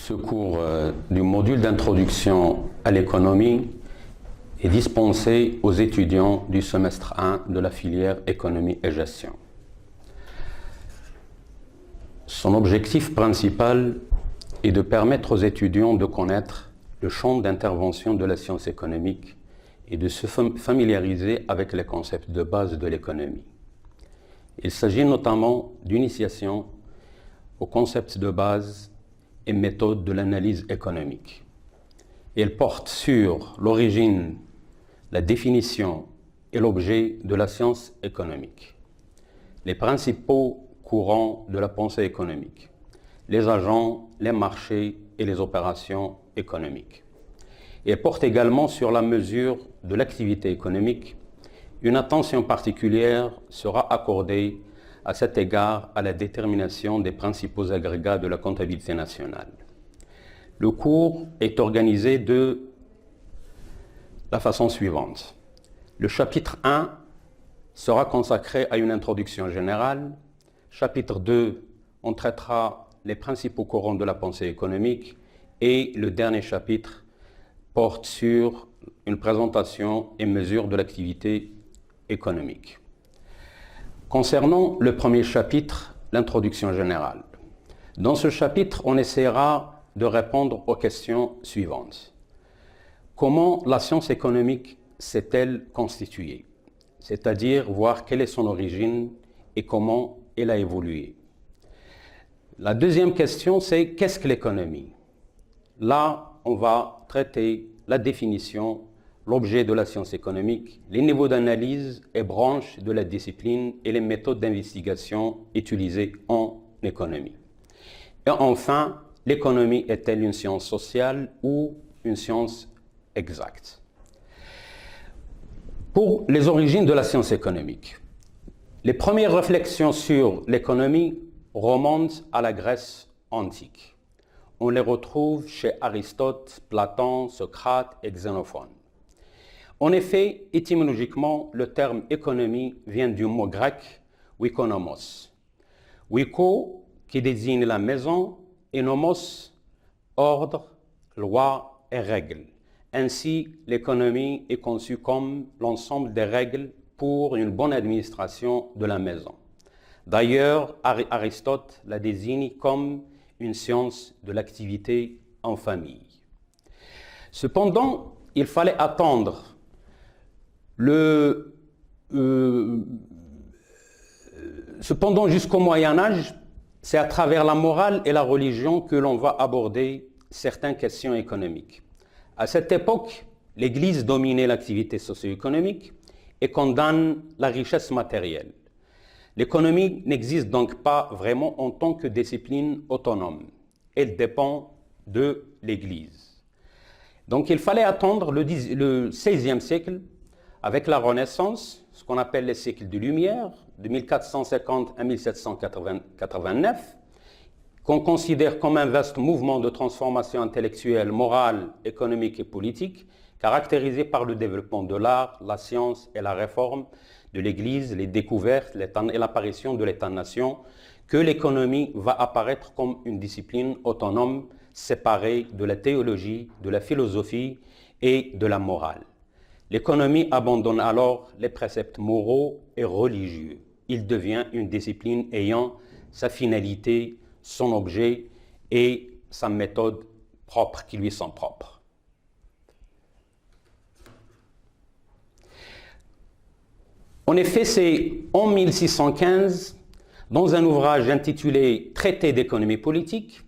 Ce cours du module d'introduction à l'économie est dispensé aux étudiants du semestre 1 de la filière économie et gestion. Son objectif principal est de permettre aux étudiants de connaître le champ d'intervention de la science économique et de se familiariser avec les concepts de base de l'économie. Il s'agit notamment d'initiation aux concepts de base et méthodes de l'analyse économique. Elle porte sur l'origine, la définition et l'objet de la science économique, les principaux courants de la pensée économique, les agents, les marchés et les opérations économiques. Elle porte également sur la mesure de l'activité économique. Une attention particulière sera accordée à cet égard à la détermination des principaux agrégats de la comptabilité nationale. Le cours est organisé de la façon suivante. Le chapitre 1 sera consacré à une introduction générale. Chapitre 2, on traitera les principaux courants de la pensée économique. Et le dernier chapitre porte sur une présentation et mesure de l'activité économique. Concernant le premier chapitre, l'introduction générale. Dans ce chapitre, on essaiera de répondre aux questions suivantes. Comment la science économique s'est-elle constituée? C'est-à-dire voir quelle est son origine et comment elle a évolué. La deuxième question, c'est qu'est-ce que l'économie? Là, on va traiter la définition, l'objet de la science économique, les niveaux d'analyse et branches de la discipline et les méthodes d'investigation utilisées en économie. Et enfin, l'économie est-elle une science sociale ou une science exacte? Pour les origines de la science économique, les premières réflexions sur l'économie remontent à la Grèce antique. On les retrouve chez Aristote, Platon, Socrate et Xénophon. En effet, étymologiquement, le terme économie vient du mot grec oikonomos. Oiko, qui désigne la maison, et nomos, ordre, loi et règles. Ainsi, l'économie est conçue comme l'ensemble des règles pour une bonne administration de la maison. D'ailleurs, Aristote la désigne comme une science de l'activité en famille. Cependant, il fallait attendre Cependant, jusqu'au Moyen-Âge, c'est à travers la morale et la religion que l'on va aborder certaines questions économiques. À cette époque, l'Église dominait l'activité socio-économique et condamne la richesse matérielle. L'économie n'existe donc pas vraiment en tant que discipline autonome. Elle dépend de l'Église. Donc il fallait attendre le XVIe siècle avec la Renaissance, ce qu'on appelle les siècles de Lumière, de 1450 à 1789, qu'on considère comme un vaste mouvement de transformation intellectuelle, morale, économique et politique, caractérisé par le développement de l'art, la science et la réforme de l'Église, les découvertes et l'apparition de l'État-nation, que l'économie va apparaître comme une discipline autonome, séparée de la théologie, de la philosophie et de la morale. L'économie abandonne alors les préceptes moraux et religieux. Il devient une discipline ayant sa finalité, son objet et sa méthode propre qui lui sont propres. En effet, c'est en 1615, dans un ouvrage intitulé « Traité d'économie politique »,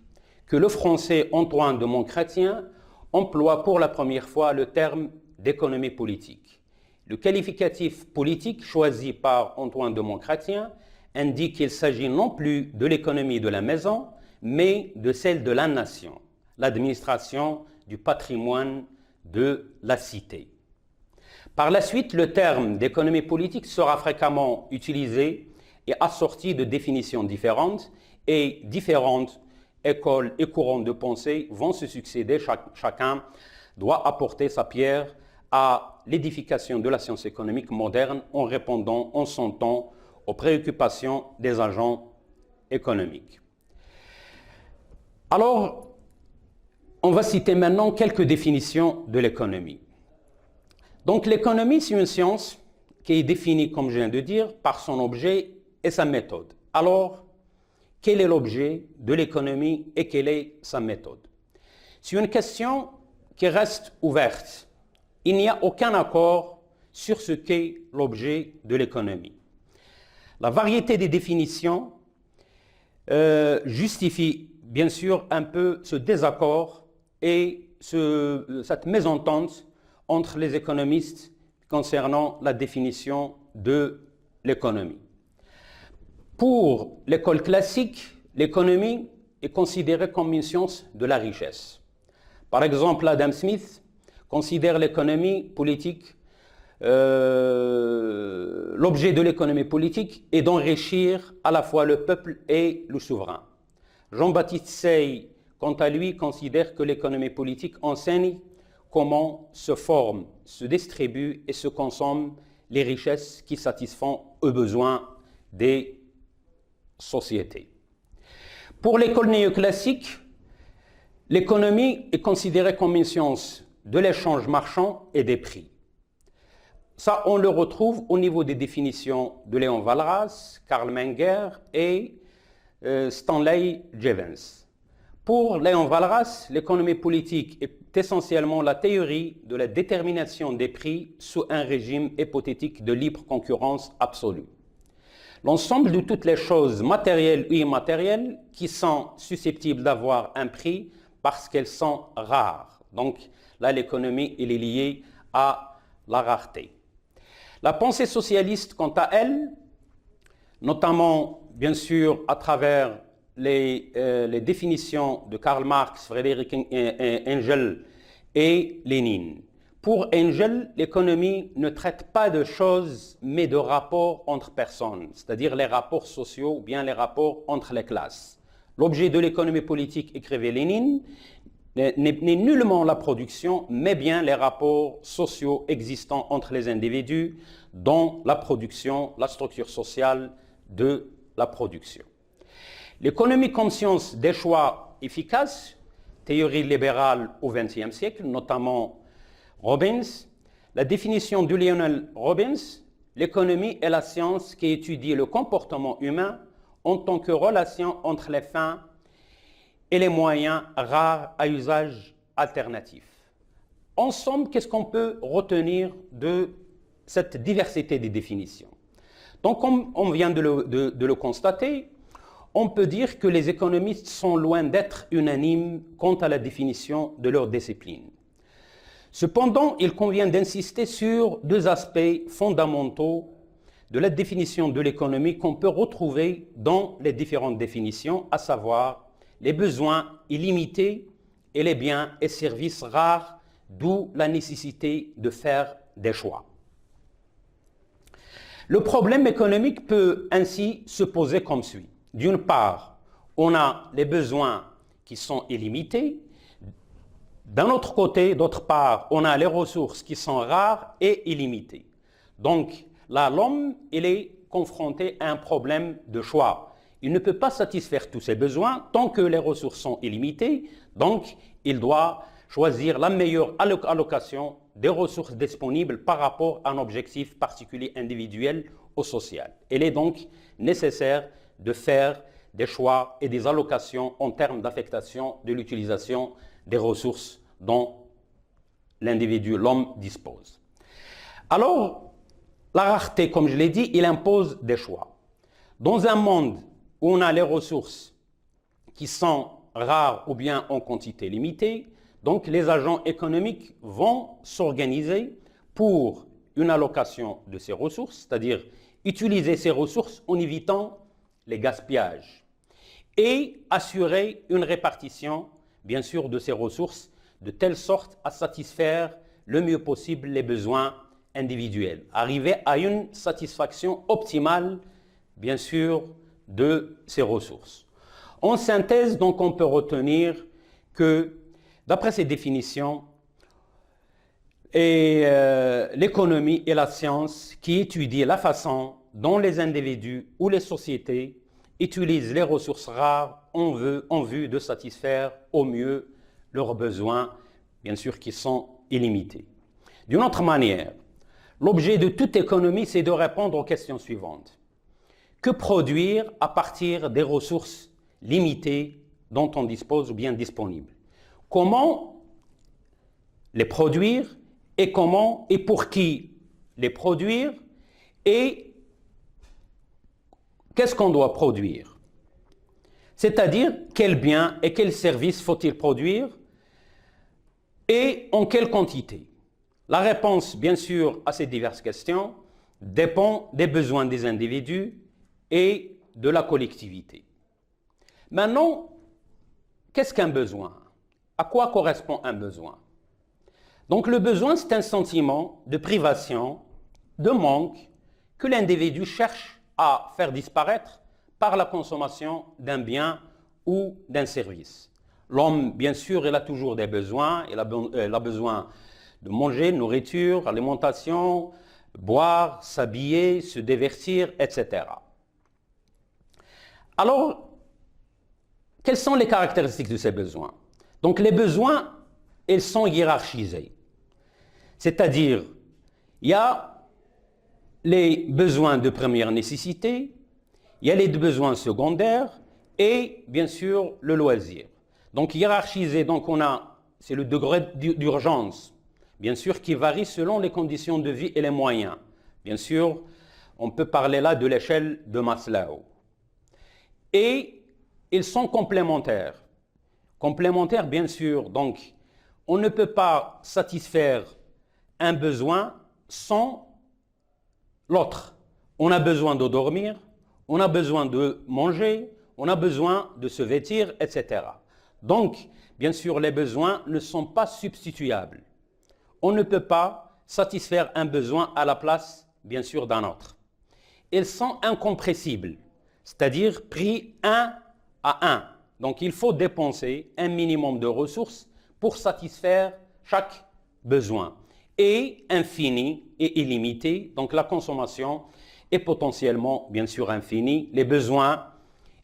que le français Antoine de Monchrétien emploie pour la première fois le terme d'économie politique. Le qualificatif politique choisi par Antoine de Monchrétien indique qu'il s'agit non plus de l'économie de la maison, mais de celle de la nation, l'administration du patrimoine de la cité. Par la suite, le terme d'économie politique sera fréquemment utilisé et assorti de définitions différentes, et différentes écoles et courants de pensée vont se succéder. Chacun doit apporter sa pierre à l'édification de la science économique moderne en répondant en son temps aux préoccupations des agents économiques. Alors, On va citer maintenant quelques définitions de l'économie. Donc l'économie, c'est une science qui est définie, comme je viens de dire, par son objet et sa méthode. Alors, quel est l'objet de l'économie et quelle est sa méthode? C'est une question qui reste ouverte. Il n'y a aucun accord sur ce qu'est l'objet de l'économie. La variété des définitions justifie bien sûr un peu ce désaccord et cette mésentente entre les économistes concernant la définition de l'économie. Pour l'école classique, l'économie est considérée comme une science de la richesse. Par exemple, Adam Smith considère l'économie politique, l'objet de l'économie politique est d'enrichir à la fois le peuple et le souverain. Jean-Baptiste Say, quant à lui, considère que l'économie politique enseigne comment se forment, se distribuent et se consomment les richesses qui satisfont aux besoins des sociétés. Pour l'école néoclassique, l'économie est considérée comme une science de l'échange marchand et des prix. Ça, on le retrouve au niveau des définitions de Léon Walras, Karl Menger et Stanley Jevons. Pour Léon Walras, l'économie politique est essentiellement la théorie de la détermination des prix sous un régime hypothétique de libre concurrence absolue. L'ensemble de toutes les choses matérielles ou immatérielles qui sont susceptibles d'avoir un prix parce qu'elles sont rares. Donc là, l'économie elle est liée à la rareté. La pensée socialiste, quant à elle, notamment bien sûr à travers les définitions de Karl Marx, Friedrich Engels et Lénine. Pour Engels, l'économie ne traite pas de choses, mais de rapports entre personnes, c'est-à-dire les rapports sociaux ou bien les rapports entre les classes. L'objet de l'économie politique, écrivait Lénine, n'est nullement la production, mais bien les rapports sociaux existants entre les individus, dont la production, la structure sociale de la production. L'économie comme science des choix efficaces, théorie libérale au XXe siècle, notamment Robbins, la définition de Lionel Robbins, l'économie est la science qui étudie le comportement humain en tant que relation entre les fins et les moyens rares à usage alternatif. En somme, qu'est-ce qu'on peut retenir de cette diversité des définitions? Donc, comme on vient de le constater, on peut dire que les économistes sont loin d'être unanimes quant à la définition de leur discipline. Cependant, il convient d'insister sur deux aspects fondamentaux de la définition de l'économie qu'on peut retrouver dans les différentes définitions, à savoir les besoins illimités et les biens et services rares, d'où la nécessité de faire des choix. Le problème économique peut ainsi se poser comme suit. D'une part, on a les besoins qui sont illimités. D'un autre côté, d'autre part, on a les ressources qui sont rares et illimitées. Donc là, l'homme, il est confronté à un problème de choix. Il ne peut pas satisfaire tous ses besoins tant que les ressources sont illimitées. Donc, il doit choisir la meilleure allocation des ressources disponibles par rapport à un objectif particulier individuel ou social. Il est donc nécessaire de faire des choix et des allocations en termes d'affectation de l'utilisation des ressources dont l'individu, l'homme, dispose. Alors, la rareté, comme je l'ai dit, il impose des choix. Dans un monde où on a les ressources qui sont rares ou bien en quantité limitée, donc les agents économiques vont s'organiser pour une allocation de ces ressources, c'est-à-dire utiliser ces ressources en évitant les gaspillages et assurer une répartition, bien sûr, de ces ressources de telle sorte à satisfaire le mieux possible les besoins individuels, arriver à une satisfaction optimale, bien sûr, de ces ressources. En synthèse, donc, on peut retenir que, d'après ces définitions, l'économie est la science qui étudie la façon dont les individus ou les sociétés utilisent les ressources rares en vue de satisfaire au mieux leurs besoins, bien sûr, qui sont illimités. D'une autre manière, l'objet de toute économie, c'est de répondre aux questions suivantes. Que produire à partir des ressources limitées dont on dispose ou bien disponibles? Comment les produire et comment et pour qui les produire et qu'est-ce qu'on doit produire? C'est-à-dire, quels biens et quels services faut-il produire et en quelle quantité? La réponse, bien sûr, à ces diverses questions dépend des besoins des individus et de la collectivité. Maintenant, qu'est-ce qu'un besoin? À quoi correspond un besoin? Donc le besoin, c'est un sentiment de privation, de manque que l'individu cherche à faire disparaître par la consommation d'un bien ou d'un service. L'homme, bien sûr, il a toujours des besoins. Il a besoin de manger, nourriture, alimentation, boire, s'habiller, se divertir, etc. Alors, quelles sont les caractéristiques de ces besoins? Donc les besoins, ils sont hiérarchisés. C'est-à-dire, il y a les besoins de première nécessité, il y a les besoins secondaires et bien sûr le loisir. Donc hiérarchisé, donc c'est le degré d'urgence, bien sûr qui varie selon les conditions de vie et les moyens. Bien sûr, on peut parler là de l'échelle de Maslow. Et ils sont complémentaires. Complémentaires, bien sûr, donc on ne peut pas satisfaire un besoin sans l'autre. On a besoin de dormir, on a besoin de manger, on a besoin de se vêtir, etc. Donc, bien sûr, les besoins ne sont pas substituables. On ne peut pas satisfaire un besoin à la place, bien sûr, d'un autre. Ils sont incompressibles, c'est-à-dire pris un à un. Donc, il faut dépenser un minimum de ressources pour satisfaire chaque besoin. Et infini et illimité, donc la consommation est potentiellement, bien sûr, infinie. Les besoins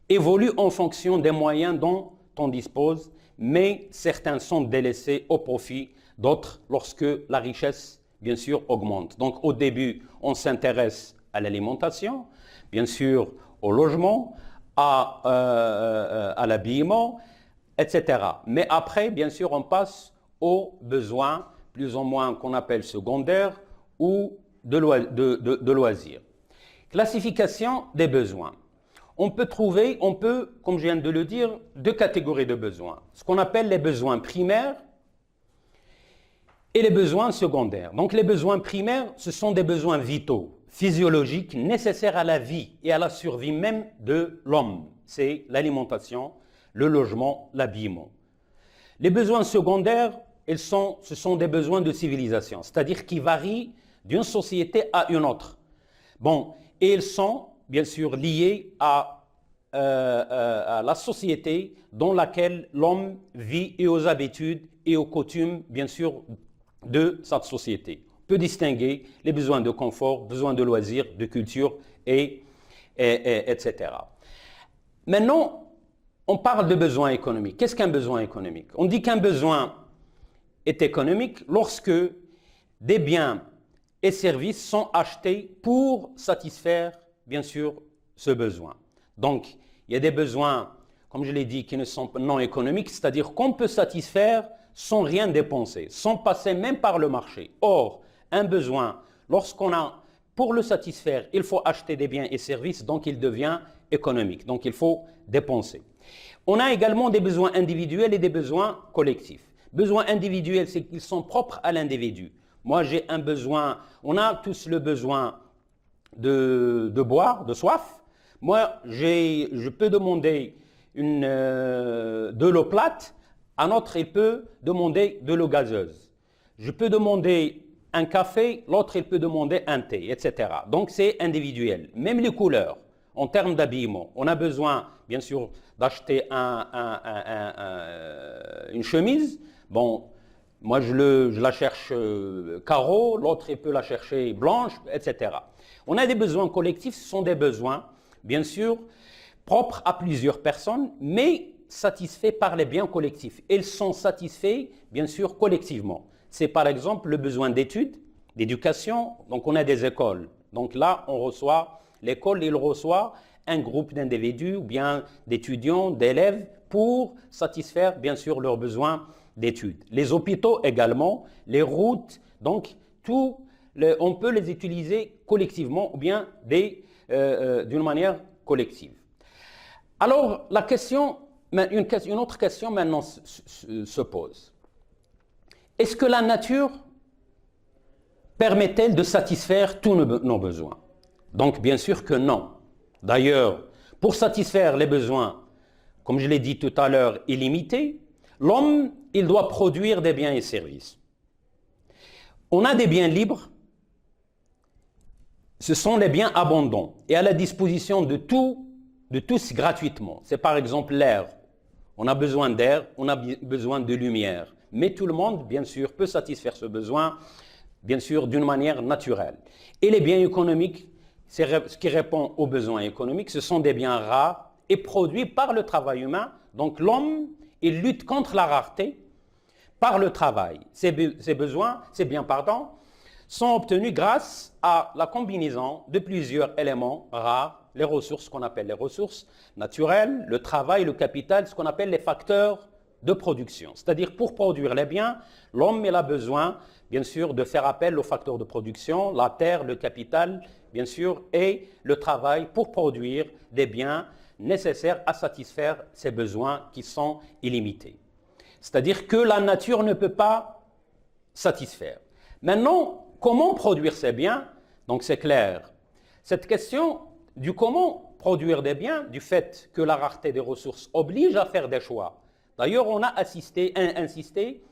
évoluent en fonction des moyens dont on dispose, mais certains sont délaissés au profit d'autres lorsque la richesse, bien sûr, augmente. Donc, au début, on s'intéresse à l'alimentation, bien sûr, au logement, à l'habillement, etc. Mais après, bien sûr, on passe aux besoins plus ou moins qu'on appelle secondaires ou de loisirs. Classification des besoins. On peut, comme je viens de le dire, deux catégories de besoins. Ce qu'on appelle les besoins primaires et les besoins secondaires. Donc les besoins primaires, ce sont des besoins vitaux, physiologiques, nécessaires à la vie et à la survie même de l'homme. C'est l'alimentation, le logement, l'habillement. Les besoins secondaires, ce sont des besoins de civilisation, c'est-à-dire qui varient d'une société à une autre. Bon, et ils sont bien sûr liés à la société dans laquelle l'homme vit et aux habitudes et aux coutumes, bien sûr, de cette société. On peut distinguer les besoins de confort, besoins de loisirs, de culture, etc. Maintenant, on parle de besoins économiques. Qu'est-ce qu'un besoin économique? On dit qu'un besoin est économique lorsque des biens et services sont achetés pour satisfaire, bien sûr, ce besoin. Donc, il y a des besoins, comme je l'ai dit, qui ne sont non économiques, c'est-à-dire qu'on peut satisfaire sans rien dépenser, sans passer même par le marché. Or, un besoin, pour le satisfaire, il faut acheter des biens et services, donc il devient économique, donc il faut dépenser. On a également des besoins individuels et des besoins collectifs. Besoins individuels, c'est qu'ils sont propres à l'individu. Moi, j'ai un besoin, on a tous le besoin de boire, de soif. Moi, je peux demander de l'eau plate, un autre, il peut demander de l'eau gazeuse. Je peux demander un café, l'autre, il peut demander un thé, etc. Donc, c'est individuel. Même les couleurs, en termes d'habillement. On a besoin, bien sûr, d'acheter une chemise. Bon, moi, je la cherche carreau, l'autre, il peut la chercher blanche, etc. On a des besoins collectifs, ce sont des besoins, bien sûr, propres à plusieurs personnes, mais satisfaits par les biens collectifs. Ils sont satisfaits, bien sûr, collectivement. C'est par exemple le besoin d'études, d'éducation. Donc on a des écoles. Donc là, on reçoit, l'école, il reçoit un groupe d'individus ou bien d'étudiants, d'élèves pour satisfaire, bien sûr, leurs besoins d'études. Les hôpitaux également, les routes, donc on peut les utiliser collectivement ou bien d'une manière collective. Alors, une autre question maintenant se pose. Est-ce que la nature permet-elle de satisfaire tous nos besoins? Donc, bien sûr que non. D'ailleurs, pour satisfaire les besoins, comme je l'ai dit tout à l'heure, illimités, l'homme, il doit produire des biens et services. On a des biens libres, ce sont les biens abondants et à la disposition de tous gratuitement. C'est par exemple l'air. On a besoin d'air, on a besoin de lumière. Mais tout le monde, bien sûr, peut satisfaire ce besoin, bien sûr, d'une manière naturelle. Et les biens économiques, ce qui répond aux besoins économiques, ce sont des biens rares et produits par le travail humain. Donc l'homme, il lutte contre la rareté par le travail. Ces biens, sont obtenus grâce à la combinaison de plusieurs éléments rares, les ressources qu'on appelle les ressources naturelles, le travail, le capital, ce qu'on appelle les facteurs de production. C'est-à-dire pour produire les biens, l'homme il a besoin, bien sûr, de faire appel aux facteurs de production, la terre, le capital, bien sûr, et le travail pour produire des biens nécessaires à satisfaire ses besoins qui sont illimités. C'est-à-dire que la nature ne peut pas satisfaire. Maintenant, comment produire ces biens? Donc c'est clair. Cette question du comment produire des biens, du fait que la rareté des ressources oblige à faire des choix. D'ailleurs, on a insisté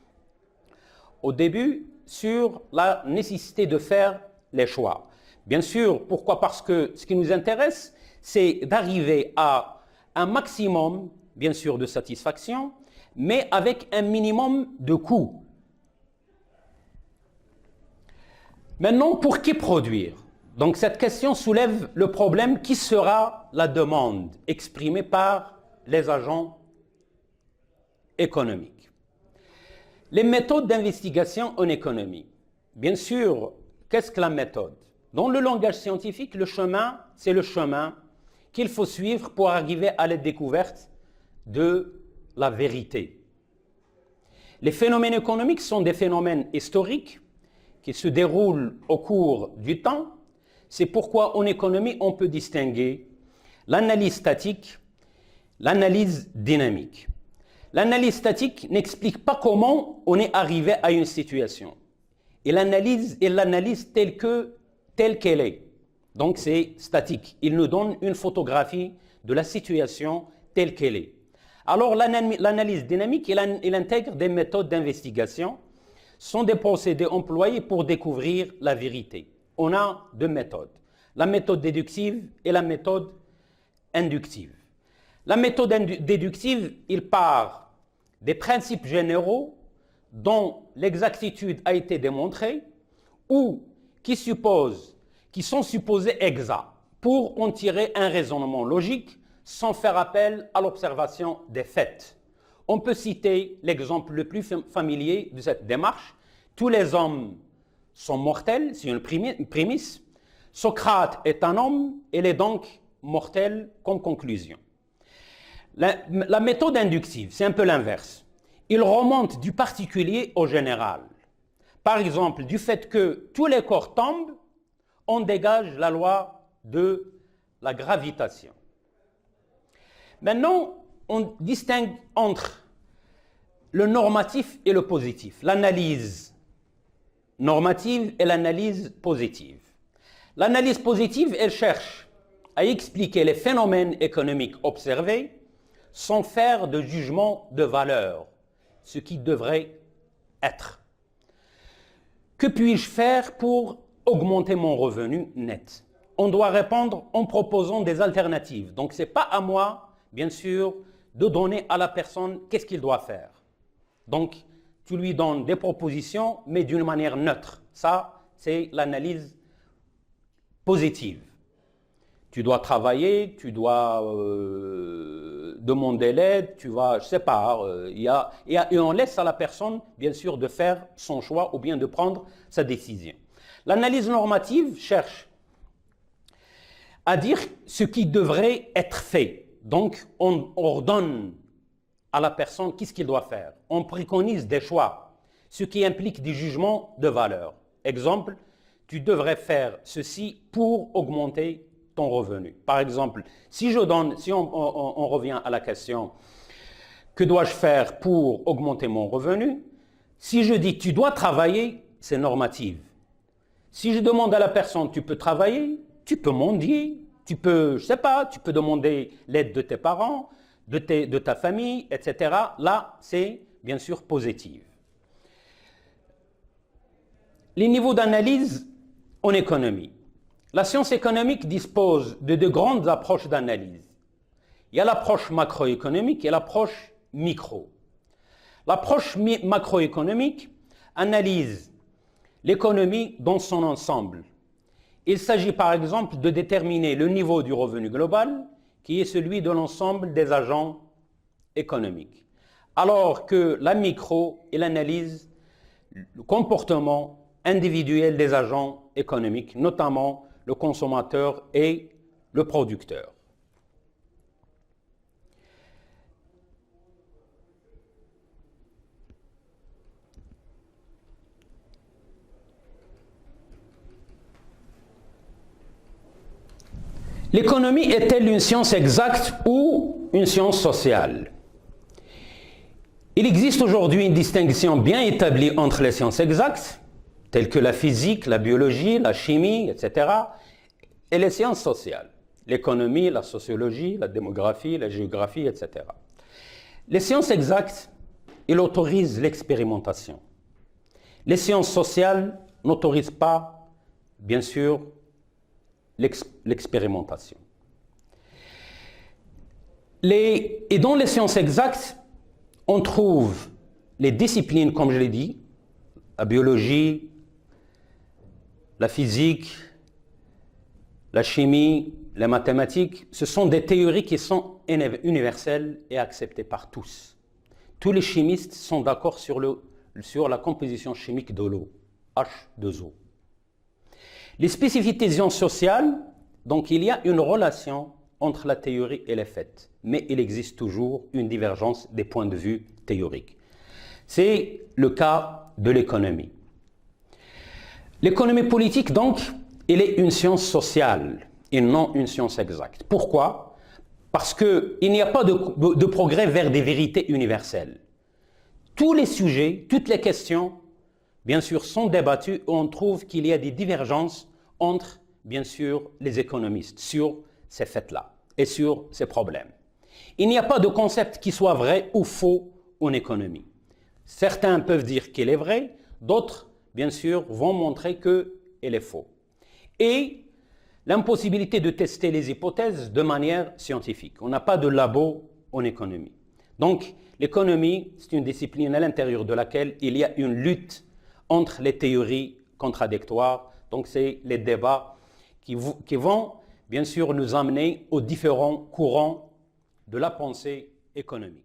au début sur la nécessité de faire les choix. Bien sûr, pourquoi? Parce que ce qui nous intéresse, c'est d'arriver à un maximum, bien sûr, de satisfaction, mais avec un minimum de coûts. Maintenant, pour qui produire? Donc cette question soulève le problème qui sera la demande exprimée par les agents économiques. Les méthodes d'investigation en économie. Bien sûr, qu'est-ce que la méthode? Dans le langage scientifique, le chemin, c'est le chemin qu'il faut suivre pour arriver à la découverte de la vérité. Les phénomènes économiques sont des phénomènes historiques qui se déroulent au cours du temps. C'est pourquoi en économie, on peut distinguer l'analyse statique, l'analyse dynamique. L'analyse statique n'explique pas comment on est arrivé à une situation. Et l'analyse telle qu'elle est. Donc c'est statique. Il nous donne une photographie de la situation telle qu'elle est. Alors l'analyse dynamique, il intègre des méthodes d'investigation. Ce sont des procédés employés pour découvrir la vérité. On a deux méthodes, la méthode déductive et la méthode inductive. La méthode déductive, il part des principes généraux dont l'exactitude a été démontrée ou qui sont supposés exacts pour en tirer un raisonnement logique sans faire appel à l'observation des faits. On peut citer l'exemple le plus familier de cette démarche. Tous les hommes sont mortels, c'est une prémisse. Socrate est un homme, il est donc mortel comme conclusion. La méthode inductive, c'est un peu l'inverse. Il remonte du particulier au général. Par exemple, du fait que tous les corps tombent, on dégage la loi de la gravitation. Maintenant, on distingue entre le normatif et le positif, l'analyse normative et l'analyse positive. L'analyse positive, elle cherche à expliquer les phénomènes économiques observés sans faire de jugement de valeur, ce qui devrait être. Que puis-je faire pour augmenter mon revenu net? On doit répondre en proposant des alternatives. Donc ce n'est pas à moi, bien sûr, de donner à la personne qu'est-ce qu'il doit faire. Donc, tu lui donnes des propositions, mais d'une manière neutre. Ça, c'est l'analyse positive. Tu dois travailler, tu dois demander l'aide, tu vas, je sais pas, et on laisse à la personne, bien sûr, de faire son choix ou bien de prendre sa décision. L'analyse normative cherche à dire ce qui devrait être fait. Donc, on ordonne à la personne qu'est-ce qu'il doit faire. On préconise des choix, ce qui implique des jugements de valeur. Exemple, tu devrais faire ceci pour augmenter ton revenu. Par exemple, si on revient à la question, que dois-je faire pour augmenter mon revenu? Si je dis tu dois travailler, c'est normatif. Si je demande à la personne tu peux travailler, tu peux mendier, tu peux, je sais pas, tu peux demander l'aide de tes parents, de ta famille, etc. Là, c'est bien sûr positif. Les niveaux d'analyse en économie. La science économique dispose de deux grandes approches d'analyse. Il y a l'approche macroéconomique et l'approche micro. L'approche macroéconomique analyse l'économie dans son ensemble. Il s'agit par exemple de déterminer le niveau du revenu global, qui est celui de l'ensemble des agents économiques. Alors que la micro, elle analyse le comportement individuel des agents économiques, notamment le consommateur et le producteur. L'économie est-elle une science exacte ou une science sociale? Il existe aujourd'hui une distinction bien établie entre les sciences exactes, telles que la physique, la biologie, la chimie, etc., et les sciences sociales, l'économie, la sociologie, la démographie, la géographie, etc. Les sciences exactes, elles autorisent l'expérimentation. Les sciences sociales n'autorisent pas, bien sûr, l'expérimentation. Et dans les sciences exactes, on trouve les disciplines, comme je l'ai dit, la biologie, la physique, la chimie, les mathématiques. Ce sont des théories qui sont universelles et acceptées par tous. Tous les chimistes sont d'accord sur la composition chimique de l'eau, H2O. Les spécificités sociales, donc il y a une relation entre la théorie et les faits, mais il existe toujours une divergence des points de vue théoriques. C'est le cas de l'économie. L'économie politique, donc, elle est une science sociale et non une science exacte. Pourquoi? Parce qu'il n'y a pas de progrès vers des vérités universelles. Tous les sujets, toutes les questions, bien sûr, sont débattus et on trouve qu'il y a des divergences entre, bien sûr, les économistes sur ces faits-là et sur ces problèmes. Il n'y a pas de concept qui soit vrai ou faux en économie. Certains peuvent dire qu'il est vrai, d'autres, bien sûr, vont montrer qu'il est faux. Et l'impossibilité de tester les hypothèses de manière scientifique. On n'a pas de labo en économie. Donc, l'économie, c'est une discipline à l'intérieur de laquelle il y a une lutte entre les théories contradictoires. Donc, c'est les débats qui vont, bien sûr, nous amener aux différents courants de la pensée économique.